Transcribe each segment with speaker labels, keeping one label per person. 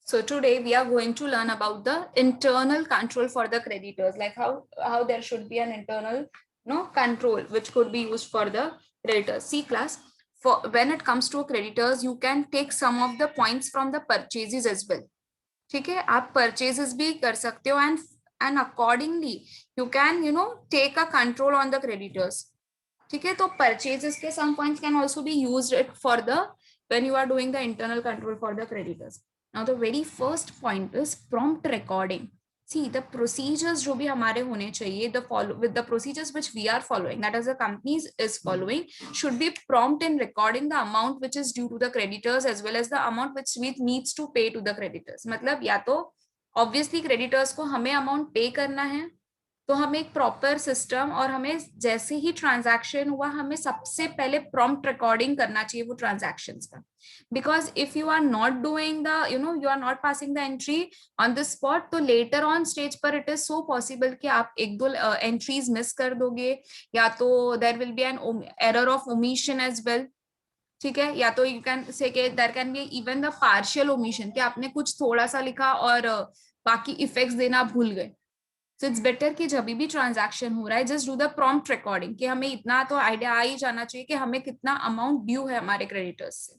Speaker 1: So today we are going to learn about the internal control for the creditors, like how there should be an internal control which could be used for the creditors. See class, for when it comes to creditors, you can take some of the points from the purchases as well. ठीक है, आप purchases भी कर सकते हो and accordingly you can take a control on the creditors. ठीक है, तो purchases के some points can also be used for the when you are doing the internal control for the creditors. Now the very first point is prompt recording. See the procedures जो भी हमारे होने चाहिए, the procedures which we are following, that is the companies is following, should be prompt in recording the amount which is due to the creditors as well as the amount which we needs to pay to the creditors. मतलब या तो obviously creditors को हमें amount pay करना है, तो हमें एक प्रॉपर सिस्टम और हमें जैसे ही ट्रांजैक्शन हुआ हमें सबसे पहले प्रॉम्प्ट रिकॉर्डिंग करना चाहिए वो ट्रांजैक्शंस का. Because if you are not doing the you are not passing the entry on the spot, तो लेटर ऑन स्टेज पर इट इज सो पॉसिबल कि आप एक दो एंट्रीज मिस कर दोगे, या तो there will be an error of omission as well. ठीक है, या तो you can say there can be even the partial omission कि आपने कुछ थोड़ा सा लिखा और बाकी इफेक्ट्स देना भूल गए. सो इट्स बेटर कि जब भी ट्रांजैक्शन हो रहा है just do the prompt recording, कि हमें इतना तो आइडिया आ ही जाना चाहिए कि हमें कितना अमाउंट ड्यू है हमारे क्रेडिटर्स से.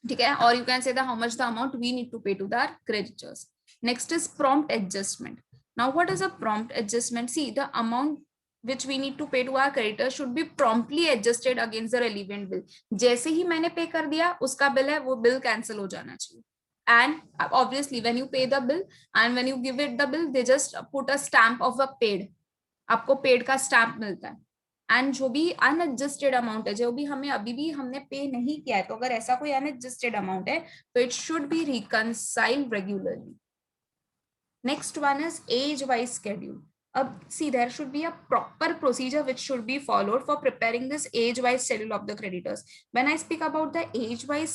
Speaker 1: ठीक है, और you can say the how much the amount we need to pay to the creditors. Next is prompt adjustment. Now what is a prompt adjustment? See the amount which we need to pay to our creditors should be promptly adjusted against the relevant bill. जैसे ही मैंने पे कर दिया उसका bill है वो bill cancel हो जाना चाहिए. And obviously when you pay the bill and when you give it the bill, they just put a stamp of a paid. आपको paid का stamp मिलता है. एंड जो भी अनएडजस्टेड अमाउंट है, जो भी हमें अभी भी हमने पे नहीं किया है, तो अगर ऐसा कोई अनएडजस्टेड अमाउंट है तो it should be reconciled regularly. Next one is age wise schedule. अब see there should be a proper procedure which should be followed for preparing this age wise schedule of the creditors. When I speak about the age wise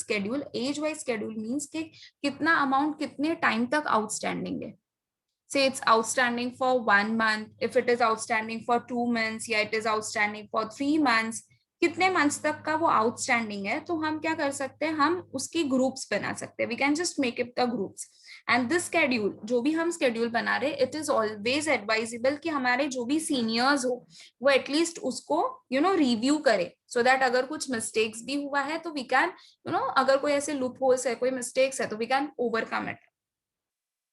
Speaker 1: schedule means कि कितना amount कितने time तक outstanding है. Say it's outstanding for 1 month, if it is outstanding for 2 months, या it is outstanding for 3 months, कितने months तक का वो आउटस्टैंडिंग है, तो हम क्या कर सकते हैं, हम उसकी ग्रुप्स बना सकते हैं. We can just make it the groups. And this schedule, जो भी हम शेड्यूल बना रहे, इट इज ऑलवेज एडवाइजेबल कि हमारे जो भी सीनियर्स हो वो एटलीस्ट उसको रिव्यू करे, सो दैट अगर कुछ मिस्टेक्स भी हुआ है तो वी कैन अगर कोई ऐसे लूप होल्स है, कोई मिस्टेक्स है, तो वी कैन ओवरकम इट.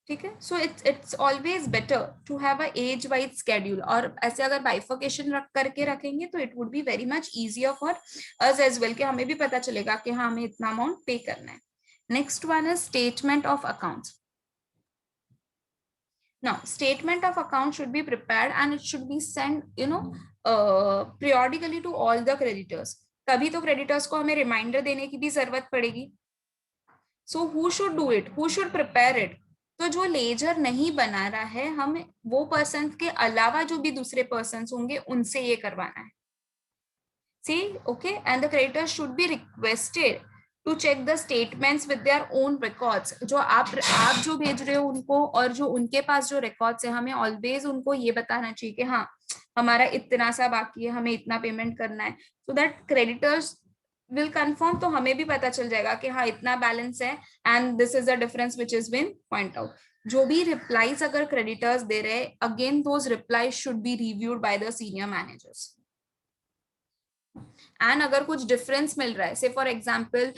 Speaker 1: ठीक है, so it's always better to have a age wise schedule. और ऐसे अगर बाइफर्केशन रख करके रखेंगे तो it would be very much easier for us as well, कि हमें भी पता चलेगा कि हाँ हमें इतना अमाउंट पे करना है. Next one is statement of accounts. Now, statement of account should be prepared and it should be sent, periodically to all the creditors. तभी तो creditors को हमें reminder देने की भी जरूरत पड़ेगी. So who should do it? Who should prepare it? तो जो लेजर नहीं बना रहा है, हम वो पर्सन के अलावा जो भी दूसरे पर्सन होंगे उनसे ये करवाना है. See, okay, and the creditors should be requested to check the statements with their own records. जो आप जो भेज रहे हो उनको और जो उनके पास जो records है, हमें always उनको ये बताना चाहिए कि हाँ हमारा इतना सा बाकी है, हमें इतना पेमेंट करना है, so that creditors will confirm. तो हमें भी पता चल जाएगा कि हाँ इतना बैलेंस है and this is the difference which is been point out. जो भी रिप्लाईज अगर क्रेडिटर्स दे रहे, again those replies should be reviewed by the senior managers. And अगर कुछ डिफरेंस मिल रहा है, से फॉर एग्जाम्पल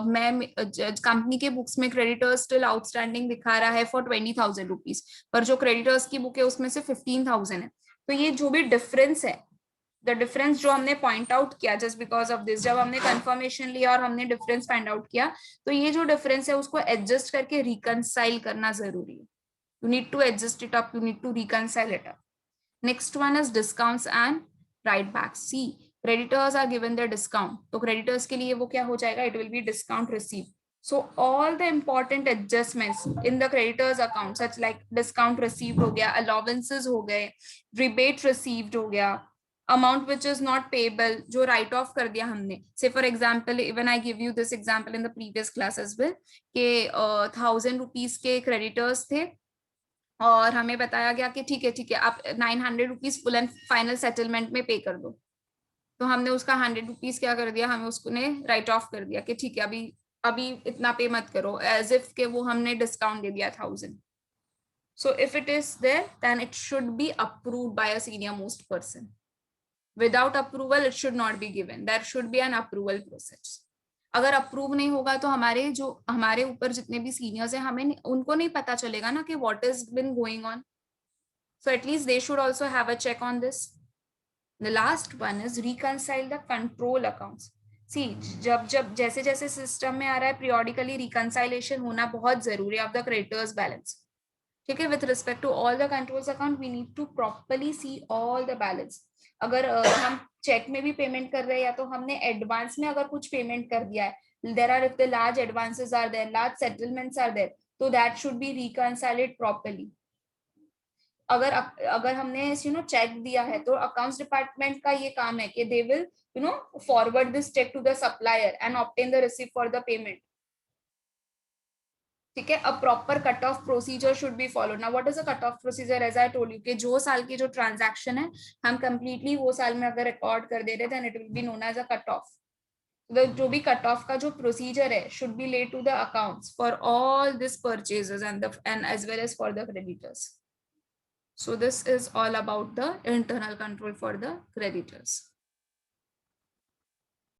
Speaker 1: मैं कंपनी के बुक्स में क्रेडिटर्स स्टिल आउटस्टैंडिंग दिखा रहा है फॉर 20,000 रुपीज, पर जो क्रेडिटर्स की बुक है उसमें से 15,000 है, तो ये जो भी डिफरेंस है, द डिफरेंस जो हमने पॉइंट आउट किया जस्ट बिकॉज ऑफ दिस, जब हमने कंफर्मेशन लिया और हमने डिफरेंस फाइंड आउट किया, तो ये जो डिफरेंस है उसको एडजस्ट करके रिकंसाइल करना जरूरी है. You need to adjust it up, you need to reconcile it up. Next one is discounts and write back. See creditors are given their discount, तो creditors के लिए वो क्या हो जाएगा, it will be discount received. So all the important adjustments in the creditors account such like discount received हो गया, allowances हो गए, rebate received हो गया, amount which is not payable जो write off कर दिया हमने. Say for example, even I give you this example in the previous class as well, कि 1,000 rupees के creditors थे और हमें बताया गया कि ठीक है आप 900 rupees full and final settlement में पे कर दो, तो हमने उसका 100 रुपीज क्या कर दिया, हमें उसको राइट ऑफ कर दिया कि ठीक है अभी अभी इतना पे मत करो, एज इफ के वो हमने डिस्काउंट दे दिया 1000. So if it is there, then it should be approved by a senior most person. Without approval, it should not be given. There should be an approval process. अगर approve नहीं होगा तो हमारे ऊपर जितने भी सीनियर्स हैं, हमें उनको नहीं पता चलेगा ना कि what is been going on. So at least they should also have a check on this. The last one is reconcile the control accounts. See, जब जैसे जैसे सिस्टम में आ रहा है, periodically reconciliation होना बहुत जरूरी है of the creditors balance. ठीक है, with respect to all the controls account, we need to properly see all the balance. अगर हम चेक में भी पेमेंट कर रहे हैं या तो हमने एडवांस में अगर कुछ पेमेंट कर दिया है, there are, if the large advances are there, large settlements are there, so that should be reconciled properly. अगर हमने चेक दिया है तो अकाउंट्स डिपार्टमेंट का ये काम है कि they will forward this cheque to the supplier and obtain the receipt for the payment. ठीक है, a proper cut off procedure should be follow. Now what is a cut off procedure? As I told you कि जो साल की जो transaction है हम completely वो साल में अगर रिकॉर्ड कर दे रहे थे, it will be known as a cut off. जो भी कट ऑफ का जो प्रोसीजर है should be led to the accounts for all this purchases and as well as for the creditors. So this is all about the internal control for the creditors.